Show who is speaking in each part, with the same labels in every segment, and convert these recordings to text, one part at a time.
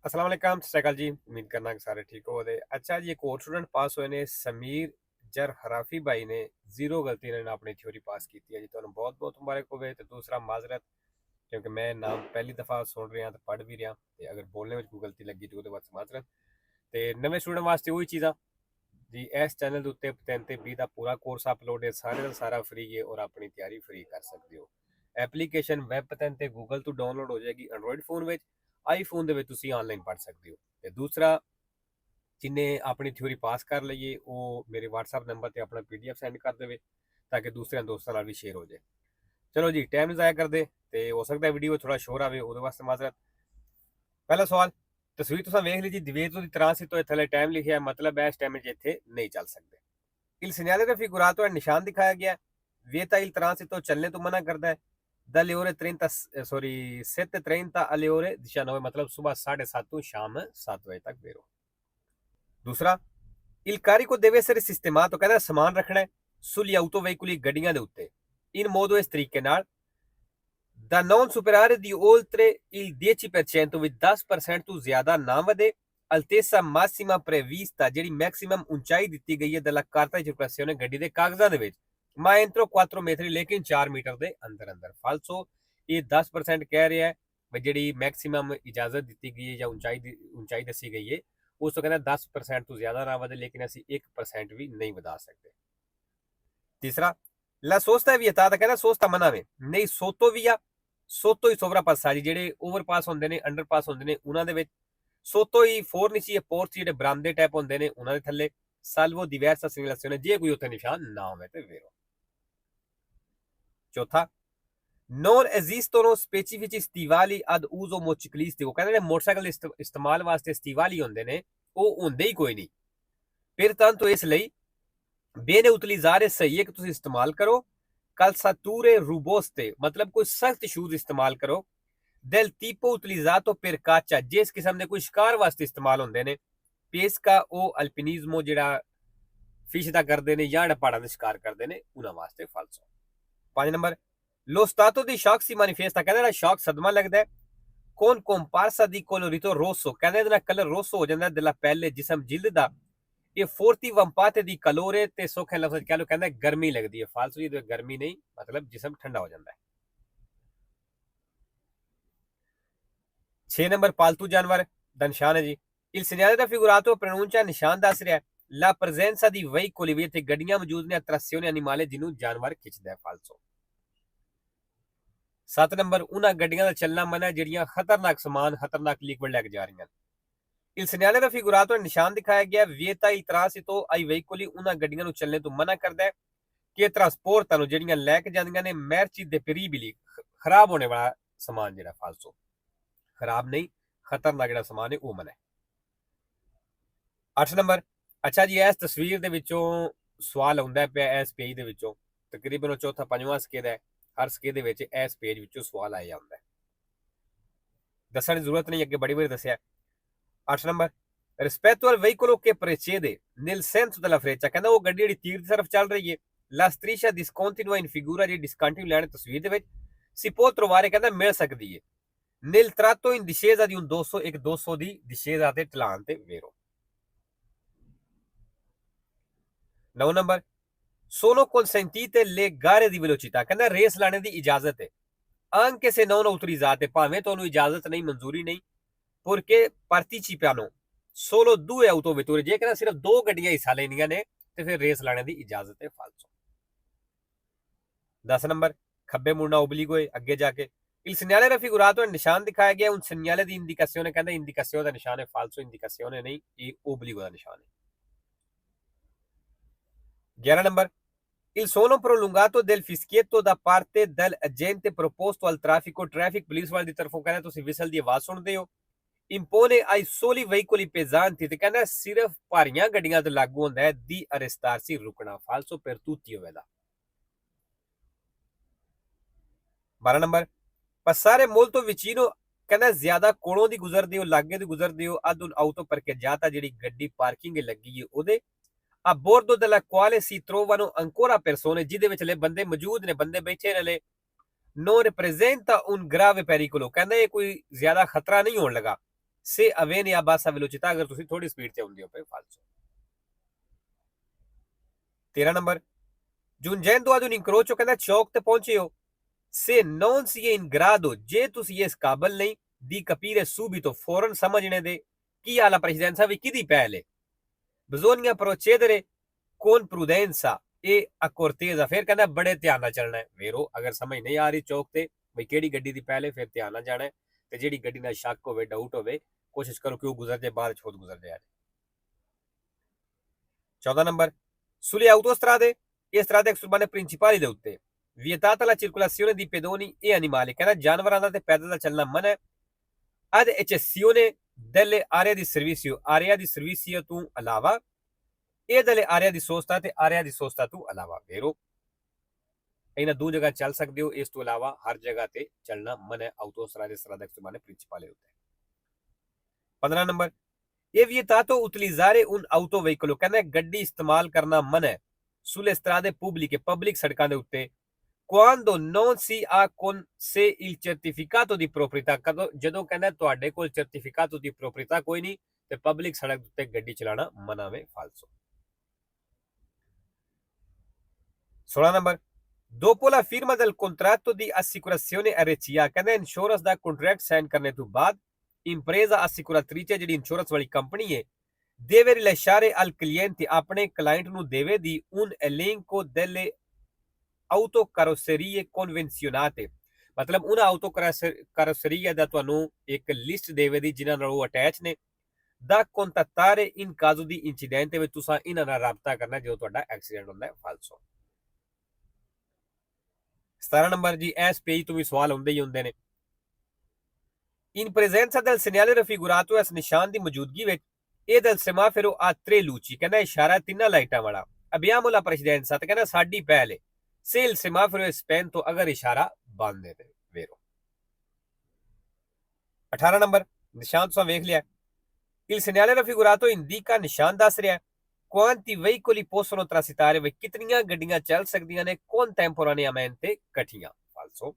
Speaker 1: अस्सलाम वालेकुम, सत श्री अकाल जी। उम्मीद करना कि सारे ठीक हो। अच्छा जी, एक और स्टूडेंट पास होए ने समीर जर हराफी भाई ने जीरो गलती ने अपनी थ्योरी पास की है जी। तो बहुत बहुत मुबारक होवे। तो दूसरा माजरत, क्योंकि मैं नाम पहली दफ़ा सुन रहा तो पढ़ भी रहा, तो अगर बोलने में कोई गलती लगी तो बाद माजरत। तो नवे स्टूडेंट वास्ते वही चीज़ा जी, इस चैनल के उत्ते 3 ते 20 का पूरा कोर्स अपलोड है, सारे का सारा फ्री है और अपनी तैयारी फ्री कर सकते हो। एप्लीकेशन वैब पतन ते गूगल तो डाउनलोड हो जाएगी एंड्रॉइड फोन में, आईफोन ਦੇ ਵਿੱਚ ਤੁਸੀਂ ਆਨਲਾਈਨ ਪੜ੍ਹ ਸਕਦੇ ਹੋ। ਤੇ ਦੂਸਰਾ, ਜਿਨੇ ਆਪਣੀ ਥਿਊਰੀ ਪਾਸ ਕਰ ਲਈਏ ਉਹ ਮੇਰੇ WhatsApp ਨੰਬਰ ਤੇ ਆਪਣਾ PDF ਸੈਂਡ ਕਰ ਦੇਵੇ ਤਾਂ ਕਿ ਦੂਸਰਿਆਂ ਦੋਸਤਾਂ ਨਾਲ ਵੀ ਸ਼ੇਅਰ ਹੋ ਜਾਏ। ਚਲੋ ਜੀ, ਟਾਈਮ ਨਹੀਂ ਜ਼ਾਇਆ ਕਰਦੇ ਤੇ ਹੋ ਸਕਦਾ ਵੀਡੀਓ ਥੋੜਾ ਸ਼ੋਰ ਆਵੇ, ਉਹਦੇ ਵਾਸਤੇ ਮਾਜ਼ਰਤ। ਪਹਿਲਾ ਸਵਾਲ, ਤਸਵੀਰ ਤੁਸੀਂ ਵੇਖ ਲਈ ਜੀ, ਦਿਵੇਤੋ ਦੀ tránsito ਇਹ ਥੱਲੇ ਟਾਈਮ ਲਿਖਿਆ ਹੈ, मतलब है इस टाइम में ਇੱਥੇ नहीं चल सकते। Il segnale raffigurato है निशान दिखाया गया है, vieta il transito चलने तो मना करता है। dalle ore 30 sorry 7:30 alle ore 19, मतलब सुबह 7:30 शाम 7 बजे तक बेरो। दूसरा, il carico deve essere sistemato, कहता है समान रखना है sugli autoveicoli ਗੱਡੀਆਂ ਦੇ ਉੱਤੇ in modo ਇਸ ਤਰੀਕੇ ਨਾਲ da non superare di oltre il 10%, ਵਿੱਚ 10% ਤੋਂ ਜ਼ਿਆਦਾ ਨਾ ਵਧੇ। altezza massima prevista, ਜਿਹੜੀ ਮੈਕਸਿਮਮ ਉਚਾਈ ਦਿੱਤੀ ਗਈ ਹੈ della carta di circolazione ਗੱਡੀ ਦੇ ਕਾਗਜ਼ਾਂ ਦੇ ਵਿੱਚ, ma entro 4 metri, लेकिन 4 मीटर ਦੇ ਅੰਦਰ ਅੰਦਰ। ਫਾਲਸੋ ਇਹ 10% ਕਹਿ ਰਿਹਾ ਹੈ ਵੀ ਜਿਹੜੀ ਮੈਕਸਿਮਮ ਇਜਾਜ਼ਤ ਦਿੱਤੀ ਗਈ ਹੈ ਜਾਂ ਉਚਾਈ ਦੱਸੀ ਗਈ ਹੈ, ਉਸ ਤੋਂ ਕਹਿੰਦਾ 10% ਤੋਂ ਜ਼ਿਆਦਾ ਨਾ ਵਧੇ, ਲੇਕਿਨ ਅਸੀਂ 1% ਵੀ ਨਹੀਂ ਵਧਾ ਸਕਦੇ। ਤੀਸਰਾ, la sosta è vietata, ਕਹਿੰਦਾ sosta ਮਨਾ ਵੇ ਨਹੀਂ sotto via, sotto i sovrapassaggi, ਜਿਹੜੇ ਓਵਰਪਾਸ ਹੁੰਦੇ ਨੇ, ਅੰਡਰਪਾਸ ਹੁੰਦੇ ਨੇ, ਉਹਨਾਂ ਦੇ ਵਿੱਚ sotto i fornici e porti, ਜਿਹੜੇ ਬਰਾਮਦੇ ਟਾਈਪ ਹੁੰਦੇ ਨੇ, ਉਹਨਾਂ ਦੇ ਥੱਲੇ salvo diversa segnalazione, ਜੇ ਕੋਈ ਉੱਥੇ ਨਿਸ਼ਾਨ ਨਾ ਹੋਵੇ ਤੇ vero। ਚੌਥਾ, non esistono specifici stivali ad uso motociclistico, ਕਹਿੰਦੇ ਨੇ ਮੋਟਰਸਾਈਕਲ ਇਸਤੇਮਾਲ ਵਾਸਤੇ ਸਟੀਵਾਲੀ ਹੁੰਦੇ ਨੇ, ਉਹ ਹੁੰਦੇ ਹੀ ਕੋਈ ਨਹੀਂ। pertanto ਇਸ ਲਈ bene utilizzare, ਸਹੀ ਹੈ ਕਿ ਤੁਸੀਂ ਇਸਤੇਮਾਲ ਕਰੋ calzature robuste, मतलब कोई सख्त शूज इस्तेमाल करो del tipo utilizzato per caccia, जिस किस्म ਦੇ ਕੋਈ ਸ਼ਿਕਾਰ ਵਾਸਤੇ ਇਸਤੇਮਾਲ ਹੁੰਦੇ ਨੇ। pesca o alpinismo, ਜਿਹੜਾ ਫਿਸ਼ ਦਾ ਕਰਦੇ ਨੇ ਜਾਂ ਪਹਾੜਾਂ ਦੇ ਸ਼ਿਕਾਰ ਕਰਦੇ ਨੇ, ਉਹਨਾਂ ਵਾਸਤੇ ਫਾਲਸੋ। 5 number, lo stato di shock si manifesta, ਕਹਿੰਦਾ ਜਿਹੜਾ ਸ਼ੌਕ ਸਦਮਾ ਲੱਗਦਾ ਹੈ con comparsa di colorito rosso, ਕਹਿੰਦੇ ਇਹਦਾ ਕਲਰ ਰੋਸੋ ਹੋ ਜਾਂਦਾ della pelle, ਜਿਸਮ ਜਿਲਦ ਦਾ। ਇਹ forti vampate di calore, ਤੇ ਸੌਖੇ ਲਫ਼ਜ਼ ਕਹਿ ਲਓ, ਕਹਿੰਦਾ ਗਰਮੀ ਲੱਗਦੀ ਹੈ। ਫਾਲਸੋ ਜੀ, ਗਰਮੀ ਨਹੀਂ, मतलब जिसम ठंडा हो जाता है। 6 ਨੰਬਰ, ਪਾਲਤੂ ਜਾਨਵਰ ਦਾ ਨਿਸ਼ਾਨ ਹੈ ਜੀ। il segnale raffigurato pronuncia, ਨਿਸ਼ਾਨ ਦੱਸ ਰਿਹਾ la presenza di veicoli, ਵੀ ਇੱਥੇ ਗੱਡੀਆਂ ਮੌਜੂਦ ਨੇ, attrazione animale, ਜਿਹਨੂੰ ਜਾਨਵਰ ਖਿੱਚਦਾ ਹੈ। ਫਾਲਸੋ। 7 ਨੰਬਰ, ਉਹਨਾਂ ਗੱਡੀਆਂ ਦਾ ਚੱਲਣਾ ਮਨਾ ਜਿਹੜੀਆਂ ਖਤਰਨਾਕ ਸਮਾਨ, ਖਤਰਨਾਕ ਲਿਕਵਿਡ ਲੈ ਕੇ ਜਾ ਰਹੀਆਂ। il segnale raffigurato, ਨਿਸ਼ਾਨ ਦਿਖਾਇਆ ਗਿਆ vieta il transito ai veicoli, ਉਹਨਾਂ ਗੱਡੀਆਂ ਨੂੰ ਚੱਲਣੇ ਤੋਂ ਮਨਾ ਕਰਦਾ ਹੈ ਕਿ ਟਰਾਂਸਪੋਰਟ ਨੂੰ, ਜਿਹੜੀਆਂ ਲੈ ਕੇ ਜਾਂਦੀਆਂ ਨੇ merci deperibili, ਖਰਾਬ ਹੋਣੇ ਵਾਲਾ ਸਮਾਨ ਜਿਹੜਾ। ਫਾਲਸੋ, ਖਰਾਬ ਨਹੀਂ, ਖਤਰਨਾਕ ਜਿਹੜਾ ਸਮਾਨ ਹੈ ਉਹ ਮਨਾ ਹੈ। 8 ਨੰਬਰ, ਅੱਛਾ ਜੀ, ਇਸ ਤਸਵੀਰ ਦੇ ਵਿੱਚੋਂ ਸਵਾਲ ਆਉਂਦਾ ਪਿਆ, ਇਸ ਪੇਜ ਦੇ ਵਿੱਚੋਂ ਤਕਰੀਬਨ ਚੌਥਾ ਪੰਜਵਾਂ ਸਕੇ ਦਾ, ਹਰ ਸਕੇ ਦੇ ਵਿੱਚ ਇਸ ਪੇਜ ਵਿੱਚੋਂ ਸਵਾਲ ਆਇਆ ਹੁੰਦਾ। ਦੱਸਣ ਦੀ ਜ਼ਰੂਰਤ ਨਹੀਂ, ਅੱਗੇ ਬੜੀ ਵਾਰੀ ਦੱਸਿਆ। 8 number, rispetto al veicolo che precede nel senso della freccia, ਕਹਿੰਦਾ ਉਹ ਗੱਡੀ ਜਿਹੜੀ ਤੀਰ ਦੀ ਤਰਫ ਚੱਲ ਰਹੀ ਹੈ la striscia discontinua in figura, ਜਿਹੜੀ ਡਿਸਕੰਟੀਨਿਊ ਲਾਈਨ ਤਸਵੀਰ ਦੇ ਵਿੱਚ si può trovare, ਕਹਿੰਦਾ ਮਿਲ ਸਕਦੀ ਹੈ nel tratto in discesa di un 200, ਇੱਕ 200 ਦੀ discesa ਤੇ ਢਲਾਨ ਤੇ vero। 9 number, sono consentite le gare di velocità, ਕਹਿੰਦਾ ਰੇਸ ਲਾਣੇ ਦੀ ਇਜਾਜ਼ਤ ਹੈ anche se non autorizzate, ਭਾਵੇਂ ਤੁਹਾਨੂੰ ਇਜਾਜ਼ਤ ਨਹੀਂ, ਮਨਜ਼ੂਰੀ ਨਹੀਂ, perché partecipano solo 2 autovetture, ਜੇ ਕਹਿੰਦਾ ਸਿਰਫ 2 ਗੱਡੀਆਂ ਹਿੱਸਾ ਲੈਣੀਆਂ ਨੇ ਤੇ ਫਿਰ ਰੇਸ ਲਾਣੇ ਦੀ ਇਜਾਜ਼ਤ ਹੈ। ਫਾਲਸੋ। 10 ਨੰਬਰ, ਖੱਬੇ ਮੁੜਨਾ ਓਬਲੀਗੋ ਹੈ ਅੱਗੇ ਜਾ ਕੇ। il segnale raffigurato, ਨਿਸ਼ਾਨ ਦਿਖਾਇਆ ਗਿਆ un segnale di indicazione, ਕਹਿੰਦਾ ਇੰਡੀਕੇਸ਼ਨ ਦਾ ਨਿਸ਼ਾਨ ਹੈ। ਫਾਲਸੋ, ਇੰਡੀਕੇਸ਼ਨ ਨਹੀਂ, ਇਹ ਓਬਲੀਗੋ ਦਾ ਨਿਸ਼ਾਨ ਹੈ। 11 number, il suono prolungato del fischietto da parte dell'agente proposto al traffico, traffic police ਵਾਲੇ ਦੀ ਤਰਫੋਂ, ਕਹਿੰਦਾ ਤੁਸੀਂ ਵਿਸਲ ਦੀ ਆਵਾਜ਼ ਸੁਣਦੇ ਹੋ impone ai soli veicoli pesanti, ਤੇ ਕਹਿੰਦਾ ਸਿਰਫ ਭਾਰੀਆਂ ਗੱਡੀਆਂ ਤੇ ਲਾਗੂ ਹੁੰਦਾ ਹੈ di arrestarsi, ਰੁਕਣਾ। ਫਾਲਸੋ, per tutti ਹੋਵੇਗਾ। 12 ਨੰਬਰ, passare molto vicino, ਕਹਿੰਦਾ ਜ਼ਿਆਦਾ ਕੋਲੋਂ ਦੀ ਗੁਜ਼ਰਦੇ ਹੋ, ਲਾਗੇ ਦੀ ਗੁਜ਼ਰਦੇ ਹੋ ad un auto parcheggiata, ਜਿਹੜੀ ਗੱਡੀ ਪਾਰਕਿੰਗ ਲੱਗੀ ਹੈ ਉਹਦੇ a bordo della quale si trovano ancora persone, ਜਿਹਦੇ ਵਿੱਚ ਲੈ ਬੰਦੇ ਮੌਜੂਦ ਨੇ, ਬੰਦੇ ਬੈਠੇ ਨੇ ਲੈ non rappresenta un grave pericolo, ਕਹਿੰਦਾ ਇਹ ਕੋਈ ਜ਼ਿਆਦਾ ਖਤਰਾ ਨਹੀਂ ਹੋਣ ਲੱਗਾ se avviene a bassa velocità ਅਗਰ ਤੁਸੀਂ ਥੋੜੀ ਸਪੀਡ ਤੇ ਹੁੰਦੇ ਹੋ ਪਏ ਫਾਲਸੋ। 13 number giungendo ad un incrocio ਕਹਿੰਦਾ ਚੌਕ ਤੇ ਪਹੁੰਚੇ ਹੋ se non si è in grado ਜੇ ਤੁਸੀਂ ਇਸ ਕਾਬਲ ਨਹੀਂ di capire subito ਫੌਰਨ ਸਮਝਣੇ ਦੇ ਕੀ alla presidenza ਵੀ ਕਿਹਦੀ ਪਹਿਲ ਹੈ bisogna procedere con prudenza e accortezza ਫਿਰ ਕਹਿੰਦਾ ਬੜੇ ਧਿਆਨ ਨਾਲ ਚੱਲਣਾ ਹੈ ਵੇਰੋ ਅਗਰ ਸਮਝ ਨਹੀਂ ਆ ਰਹੀ ਚੌਕ ਤੇ ਬਈ ਕਿਹੜੀ ਗੱਡੀ ਦੀ ਪਹਿਲ ਹੈ ਫਿਰ ਧਿਆਨ ਨਾਲ ਜਾਣਾ ਤੇ ਜਿਹੜੀ ਗੱਡੀ ਨਾਲ ਸ਼ੱਕ ਹੋਵੇ ਡਾਊਟ ਹੋਵੇ ਕੋਸ਼ਿਸ਼ ਕਰੋ ਕਿ ਉਹ ਗੁਜ਼ਰ ਜਾਏ ਬਾਅਦ ਚ ਖੁਦ ਗੁਜ਼ਰ ਜਾਏ। 14 number sulle autostrade e strade exurbane principali ਦੇ ਉੱਤੇ vietata la circolazione di pedoni e animali ਕਹਿੰਦਾ ਜਾਨਵਰਾਂ ਦਾ ਤੇ ਪੈਦਲ ਦਾ ਚੱਲਣਾ ਮਨਾ ਹੈ ad eccezione delle aree di servizio ਤੋਂ ਇਲਾਵਾ ਇਹ delle aree di sosta ਤੇ area di sosta ਤੋਂ ਇਲਾਵਾ ਵੇਰੋ ਇਹਨਾਂ ਦੋ ਜਗ੍ਹਾ ਚੱਲ ਸਕਦੇ ਹੋ ਇਸ ਤੋਂ ਇਲਾਵਾ ਹਰ ਜਗ੍ਹਾ ਤੇ ਚੱਲਣਾ ਮਨਾ ਹੈ autostrade e strade exurbane principali ਉੱਤੇ। 15 ਨੰਬਰ ਇਹ vietato utilizzare un autoveicolo ਕਹਿੰਦਾ ਗੱਡੀ ਇਸਤੇਮਾਲ ਕਰਨਾ ਮਨਾ ਹੈ sulle strade pubbliche ਪਬਲਿਕ ਸੜਕਾਂ ਦੇ ਉੱਤੇ quando non si ha con sé il certificato di proprietà ਜਦੋਂ ਕਹਿੰਦਾ ਤੁਹਾਡੇ ਕੋਲ certificato di proprietà ਕੋਈ ਨਹੀਂ ਤੇ ਪਬਲਿਕ ਸੜਕ ਉੱਤੇ ਗੱਡੀ ਚਲਾਣਾ ਮਨਾ ਹੈ ਫਾਲਸੋ। 16 number dopo la firma del contratto di assicurazione RCA ਕਹਿੰਦਾ ਇੰਸ਼ੋਰੈਂਸ ਦਾ ਕੰਟਰੈਕਟ ਸਾਈਨ ਕਰਨੇ ਤੋਂ ਬਾਅਦ impresa assicuratrice ਜਿਹੜੀ ਇੰਸ਼ੋਰੈਂਸ ਵਾਲੀ ਕੰਪਨੀ ਹੈ deve rilasciare al cliente ਆਪਣੇ ਕਲਾਇੰਟ ਨੂੰ ਦੇਵੇਗੀ un elenco delle autocarrozzerie convenzionate ਮਤਲਬ ਉਹਨਾਂ autocarrozzerie ਦਾ ਤੁਹਾਨੂੰ ਇੱਕ ਲਿਸਟ ਦੇਵੇਗੀ ਜਿਨ੍ਹਾਂ ਨਾਲ ਉਹ ਅਟੈਚ ਨੇ da contattare in caso di incidente ਵਿੱਚ ਤੁਸੀਂ ਇਹਨਾਂ ਨਾਲ ਰਾਬਤਾ ਕਰਨਾ ਜਦੋਂ ਤੁਹਾਡਾ ਐਕਸੀਡੈਂਟ ਹੁੰਦਾ ਹੈ ਫਾਲਸੋ। 17 ਨੰਬਰ ਜੀ ਇਸ ਪੇਜ ਤੋਂ ਵੀ ਸਵਾਲ ਹੁੰਦੇ ਹੀ ਹੁੰਦੇ ਨੇ in presenza del segnale raffigurato ਇਸ ਨਿਸ਼ਾਨ ਦੀ ਮੌਜੂਦਗੀ ਵਿੱਚ ਇਹ del semaforo a tre luci ਕਹਿੰਦਾ ਇਸ਼ਾਰਾ ਤਿੰਨਾਂ ਲਾਈਟਾਂ ਵਾਲਾ abbiamo la precedenza ਤੇ ਕਹਿੰਦਾ ਸਾਡੀ ਪਹਿਲ ਹੈ se il semaforo è spento ਅਗਰ ਇਸ਼ਾਰਾ ਬੰਦ ਹੈ ਤੇ ਵੇਰੋ। 18 ਨੰਬਰ ਨਿਸ਼ਾਨ ਤੁਸੀਂ ਵੇਖ ਲਿਆ il segnale raffigurato indica ਨਿਸ਼ਾਨ ਦੱਸ ਰਿਹਾ quanti veicoli possono transitare ਵੀ ਕਿਤਨੀਆਂ ਗੱਡੀਆਂ ਚੱਲ ਸਕਦੀਆਂ ਨੇ contemporaneamente ਇਕੱਠੀਆਂ ਫਾਲਸੋ।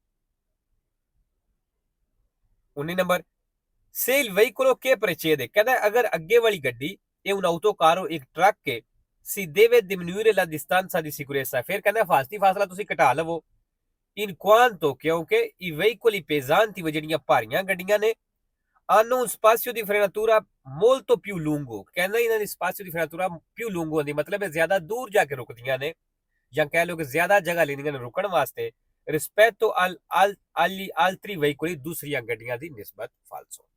Speaker 1: 19 number se il veicolo che precede ਕਹਿੰਦਾ ਅਗਰ ਅੱਗੇ ਵਾਲੀ ਗੱਡੀ ਇਹ un autocarro ਇੱਕ ਟਰੱਕ ਹੈ si deve diminuire la distanza di sicurezza ਫਿਰ ਕਹਿੰਦਾ ਫਾਸਲਾ ਤੁਸੀਂ ਘਟਾ ਲਵੋ in quanto ਕਿਉਂਕਿ i veicoli pesanti ਜਿਹੜੀਆਂ ਭਾਰੀਆਂ ਗੱਡੀਆਂ ਨੇ hanno un spazio di frenatura molto più lungo ਕਹਿੰਦਾ ਇਹਨਾਂ ਦੀ spazio di frenatura più lungo ਹੁੰਦੀ ਮਤਲਬ ਇਹ ਜ਼ਿਆਦਾ ਦੂਰ ਜਾ ਕੇ ਰੁਕਦੀਆਂ ਨੇ ਜਾਂ ਕਹਿ ਲਓ ਕਿ ਜ਼ਿਆਦਾ ਜਗ੍ਹਾ ਲੈਂਦੀਆਂ ਨੇ ਰੁਕਣ ਵਾਸਤੇ rispetto agli altri veicoli ਦੂਸਰੀਆਂ ਗੱਡੀਆਂ ਦੀ ਨਿਸਬਤ ਫਾਲਸੋ।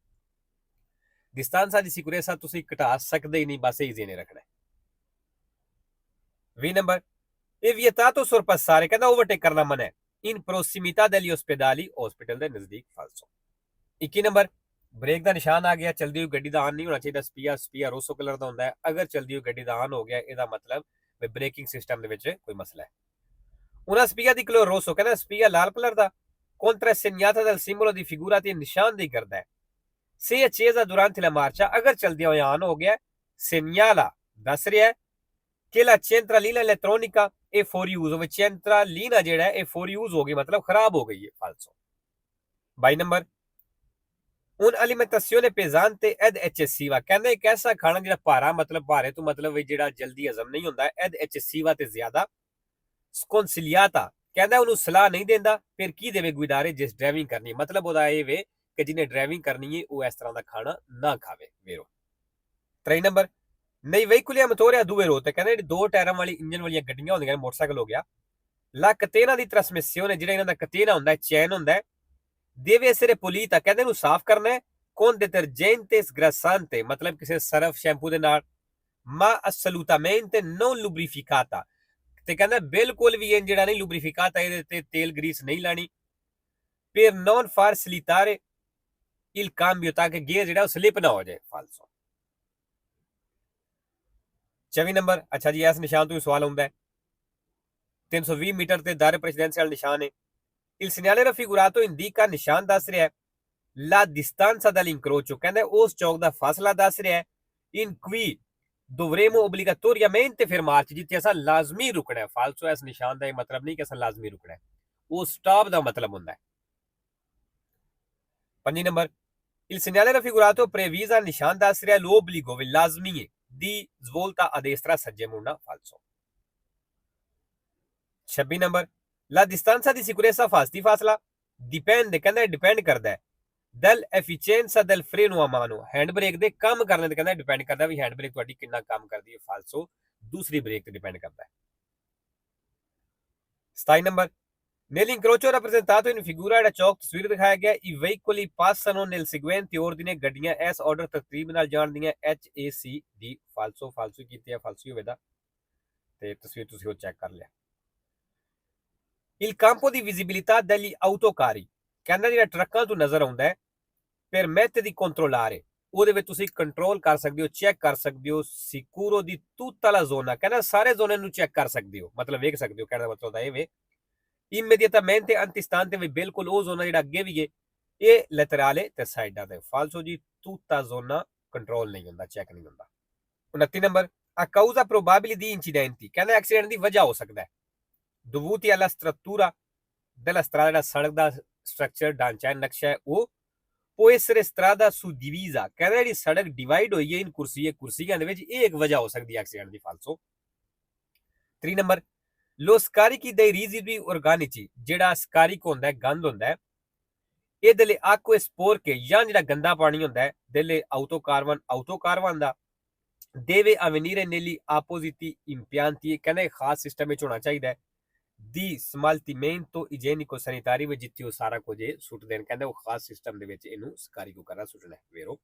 Speaker 1: distanza di sicurezza ਤੁਸੀਂ ਘਟਾ ਸਕਦੇ ਹੀ ਨਹੀਂ ਬਸ ਇਜ਼ੀ ਨੇ ਰੱਖਣਾ। 20 ਨੰਬਰ ਇਹ vietato sorpassare ਕਹਿੰਦਾ ਓਵਰਟੇਕ ਕਰਨਾ ਮਨਾ ਹੈ in prossimità degli ospedali hospital ਦੇ ਨਜ਼ਦੀਕ ਫਾਲਸੋ। 21 ਨੰਬਰ ਬ੍ਰੇਕ ਦਾ ਨਿਸ਼ਾਨ ਆ ਗਿਆ ਚਲਦੀ ਹੋਈ ਗੱਡੀ ਦਾ ਆਨ ਨਹੀਂ ਹੋਣਾ ਚਾਹੀਦਾ ਸਪੀਆ ਰੋਸੋ ਕਲਰ ਦਾ ਹੁੰਦਾ ਹੈ ਅਗਰ ਚਲਦੀ ਹੋਈ ਗੱਡੀ ਦਾ ਆਨ ਹੋ ਗਿਆ ਇਹਦਾ ਮਤਲਬ ਵੀ ਬ੍ਰੇਕਿੰਗ ਸਿਸਟਮ ਦੇ ਵਿੱਚ ਕੋਈ ਮਸਲਾ ਹੈ। una spia di colore rosso ਕਹਿੰਦਾ spia ਲਾਲ ਕਲਰ ਦਾ contrassegnata dal simbolo di figura ਤੇ ਨਿਸ਼ਾਨਦੇਹੀ ਕਰਦਾ ਹੈ se accesa durante la marcia ਅਗਰ ਚਲਦਿਆਂ ਹੋਇਆ ਆਨ ਹੋ ਗਿਆ segnala ਦੱਸ ਰਿਹਾ ਹੈ ਕਿ la centralina elettronica è fuori uso ਵਿੱਚ centralina ਜਿਹੜਾ ਇਹ fuori use ਹੋ ਗਈ ਮਤਲਬ ਖਰਾਬ ਹੋ ਗਈ ਹੈ ਫਾਲਸੋ। 22 number un'alimentazione pesante ed eccessiva ਕਹਿੰਦਾ ਇੱਕ ਐਸਾ ਖਾਣਾ ਜਿਹੜਾ ਭਾਰਾ ਮਤਲਬ ਭਾਰੇ ਤੋਂ ਮਤਲਬ ਜਿਹੜਾ ਜਲਦੀ ਹਜ਼ਮ ਨਹੀਂ ਹੁੰਦਾ ed eccessiva ਤੇ ਜ਼ਿਆਦਾ sconsigliata ਕਹਿੰਦਾ ਉਹਨੂੰ ਸਲਾਹ ਨਹੀਂ ਦਿੰਦਾ ਫਿਰ ਕੀ ਦੇਵੇ ਗੁਇਦਾਰੇ ਜਿਸ ਡਰਾਈਵਿੰਗ ਕਰਨੀ ਮਤਲਬ ਉਹਦਾ ਇਹ ਵੇ ਕਿ ਜਿਹਨੇ ਡਰਾਈਵਿੰਗ ਕਰਨੀ ਹੈ ਉਹ ਇਸ ਤਰ੍ਹਾਂ ਦਾ ਖਾਣਾ ਨਾ ਖਾਵੇ ਵੇਰੋ। 23 ਨੰਬਰ ਨਹੀਂ veicoli a motore a due ruote ਕਹਿੰਦਾ ਜਿਹੜੀ ਦੋ ਟਾਇਰਾਂ ਵਾਲੀ ਇੰਜਨ ਵਾਲੀਆਂ ਗੱਡੀਆਂ ਹੁੰਦੀਆਂ ਨੇ ਮੋਟਰਸਾਈਕਲ ਹੋ ਗਿਆ la catena di trasmissione ਜਿਹੜਾ ਇਹਨਾਂ ਦਾ ਕਤੇਨਾ ਹੁੰਦਾ ਚੈਨ ਹੁੰਦਾ deve essere pulita ਕਹਿੰਦੇ ਨੂੰ ਸਾਫ਼ ਕਰਨਾ ਹੈ con detergente sgrassante ਮਤਲਬ ਕਿਸੇ ਸਰਫ ਸ਼ੈਂਪੂ ਦੇ ਨਾਲ ma assolutamente non lubrificata ਤੇ ਕਹਿੰਦਾ ਬਿਲਕੁਲ ਵੀ ਇਹ ਜਿਹੜਾ ਨਹੀਂ ਲੁਬਰੀਫਿਕਾਤਾ ਇਹਦੇ ਤੇ ਤੇਲ ਗਰੀਸ ਨਹੀਂ ਲਾਣੀ per non far slittare il cambio ਤਾਂ ਕਿ ਗੇਅਰ ਜਿਹੜਾ ਉਹ ਸਲਿਪ ਨਾ ਹੋ ਜਾਏ ਫਾਲਸੋ। 24 ਨੰਬਰ ਅੱਛਾ ਜੀ ਇਸ ਨਿਸ਼ਾਨ ਤੋਂ ਸਵਾਲ ਹੁੰਦਾ ਹੈ 320 ਮੀਟਰ ਤੇ ਦਾਇਰੇ ਪ੍ਰੈਜ਼ੀਡੈਂਸ਼ੀਅਲ ਨਿਸ਼ਾਨ ਹੈ il segnale raffigurato indica ਨਿਸ਼ਾਨ ਦੱਸ ਰਿਹਾ ਹੈ la distanza dall'incrocio ਕਹਿੰਦਾ ਉਸ ਚੌਕ ਦਾ ਫਾਸਲਾ ਦੱਸ ਰਿਹਾ ਹੈ in cui dovremo obbligatoriamente fermarci ਜਿੱਥੇ ਅਸਾਂ ਲਾਜ਼ਮੀ ਰੁਕਣਾ ਹੈ ਫਾਲਸੋ ਇਸ ਨਿਸ਼ਾਨ ਦਾ ਇਹ ਮਤਲਬ ਨਹੀਂ ਕਿ ਅਸਾਂ ਲਾਜ਼ਮੀ ਰੁਕਣਾ ਹੈ ਉਹ ਸਟਾਪ ਦਾ ਮਤਲਬ ਹੁੰਦਾ ਹੈ। 5 number Il segnale raffigurato preavvisa niscian da essere l'obbligo lażmi di svolta a destra सज्जे मुड़ना falso. 26 number la distanza di sicurezza fasti fasla dipende ਕਹਿੰਦਾ ਡਿਪੈਂਡ ਕਰਦਾ ਹੈ ਦਲ ਐਫੀਸ਼ੀਐਂਸਾ del freno a mano hand brake ਦੇ ਕੰਮ ਕਰਨ ਤੇ ਕਹਿੰਦਾ ਡਿਪੈਂਡ ਕਰਦਾ ਵੀ ਹੈਂਡ ਬ੍ਰੇਕ ਤੁਹਾਡੀ ਕਿੰਨਾ ਕੰਮ ਕਰਦੀ ਹੈ ਫਾਲਸੋ ਦੂਸਰੀ ਬ੍ਰੇਕ ਤੇ ਡਿਪੈਂਡ ਕਰਦਾ ਹੈ 27 number nell'incrocio rappresentato in figura ਜਿਹੜਾ ਚੌਕ ਤਸਵੀਰ ਦਿਖਾਇਆ ਗਿਆ i veicoli passano nel seguente ordine ਗੱਡੀਆਂ ਇਸ ਆਰਡਰ ਤਰਤੀਬ ਨਾਲ ਜਾਣਦੀਆਂ HAC ਦੀ ਫਾਲਸੋ ਕੀਤੀ ਹੈ ਫਾਲਸੋ ਹੋਵੇਗਾ ਤੇ ਤਸਵੀਰ ਤੁਸੀਂ ਉਹ ਚੈੱਕ ਕਰ ਲਿਆ Il campo di visibilità degli autocarri ਕਹਿੰਦਾ ਜਿਹੜਾ ਟਰੱਕਾਂ ਤੋਂ ਨਜ਼ਰ ਆਉਂਦਾ ਹੈ permette di controllare ਉਹਦੇ ਵਿੱਚ ਤੁਸੀਂ ਕੰਟਰੋਲ ਕਰ ਸਕਦੇ ਹੋ ਚੈੱਕ ਕਰ ਸਕਦੇ ਹੋ ਸਿਕੂਰੋ ਦੀ tutta la zona ਕਹਿੰਦਾ ਸਾਰੇ ਜ਼ੋਨੇ ਨੂੰ ਚੈੱਕ ਕਰ ਸਕਦੇ ਹੋ ਮਤਲਬ ਵੇਖ ਸਕਦੇ ਹੋ ਕਹਿੰਦਾ ਮਤਲਬ ਇਹ ਵੇ immediatamente antistante ਵੀ ਬਿਲਕੁਲ ਉਹ ਜ਼ੋਨਾ ਜਿਹੜਾ ਅੱਗੇ ਵੀ ਹੈ ਇਹ ਲੈਟਰale ਤੇ ਸਾਈਡਾਂ ਤੇ ਫਾਲਸੋ ਜੀ tutta zona ਕੰਟਰੋਲ ਨਹੀਂ ਹੁੰਦਾ ਚੈੱਕ ਨਹੀਂ ਹੁੰਦਾ 29 number a causa probabile di incidenti ਕਹਿੰਦਾ ਐਕਸੀਡੈਂਟ ਦੀ ਵਜ੍ਹਾ ਹੋ ਸਕਦਾ ਹੈ dovuti alla struttura della strada ਸੜਕ ਦਾ ਸਟਰਕਚਰ ਢਾਂਚਾ ਨਕਸ਼ਾ ਹੈ ਉਹ può essere strada suddivisa ਕਹਿੰਦਾ ਜਿਹੜੀ ਸੜਕ ਡਿਵਾਈਡ ਹੋਈ ਹੈ ਇਨ ਕੁਰਸੀਆਂ ਦੇ ਵਿੱਚ ਇਹ ਇੱਕ ਵਜ੍ਹਾ ਹੋ ਸਕਦੀ ਹੈ ਐਕਸੀਡੈਂਟ ਦੀ ਫਾਲਸੋ 3 number lo scarichi dei residui organici ਜਿਹੜਾ ਸਕਾਰਿਕ ਹੁੰਦਾ ਹੈ ਗੰਦ ਹੁੰਦਾ ਹੈ ਇਹ delle acque sporche ਜਾਂ ਜਿਹੜਾ ਗੰਦਾ ਪਾਣੀ ਹੁੰਦਾ ਹੈ delle autocarvan ਦਾ deve avvenire negli appositi impianti ਕਹਿੰਦਾ ਇੱਕ ਖਾਸ ਸਿਸਟਮ ਵਿੱਚ ਹੋਣਾ ਚਾਹੀਦਾ ਹੈ ਦੀ ਸਮਾਲਟੀਮੈਂਟੋ ਇਜੀਨਿਕੋ ਸੈਨੀਟਰੀ ਵਿੱਚ ਜਿੱਥੇ ਉਹ ਸਾਰਾ ਕੁਝ ਸੁੱਟ ਦੇਣ ਕਹਿੰਦਾ ਉਹ ਖਾਸ ਸਿਸਟਮ ਦੇ ਵਿੱਚ ਇਹਨੂੰ ਸਕਾਰੀ ਕੋ ਕਰਨਾ ਸੁੱਟਣਾ ਹੈ ਵੇਰੋ